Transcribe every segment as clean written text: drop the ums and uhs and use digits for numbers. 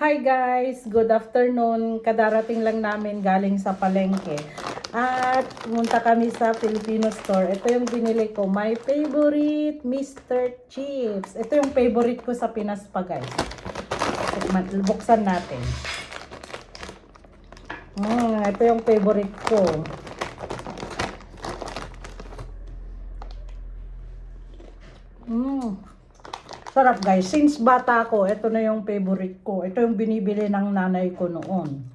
Hi guys! Good afternoon. Kadarating lang namin galing sa palengke. At pumunta kami sa Filipino store. Ito yung binili ko. My favorite, Mr. Chips. Ito yung favorite ko sa Pinas pa guys. Buksan natin. Ito yung favorite ko. Sarap guys. Since bata ko, ito na yung favorite ko. Ito yung binibili ng nanay ko noon.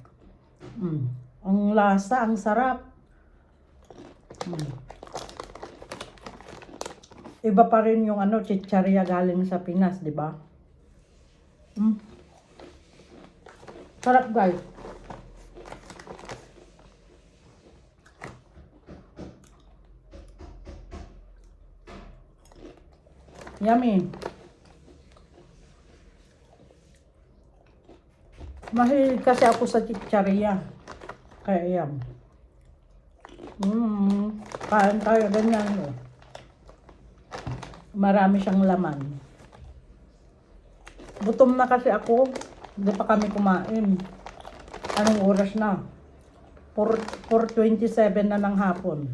Ang lasa, ang sarap. Iba pa rin yung chicharia galing sa Pinas, di ba? Sarap guys. Yummy. Mahilig kasi ako sa chicharia. Kaya yan. Kain tayo ganyan. Marami siyang laman. Gutom na kasi ako. Hindi pa kami kumain. Anong oras na? 4:27 na ng hapon.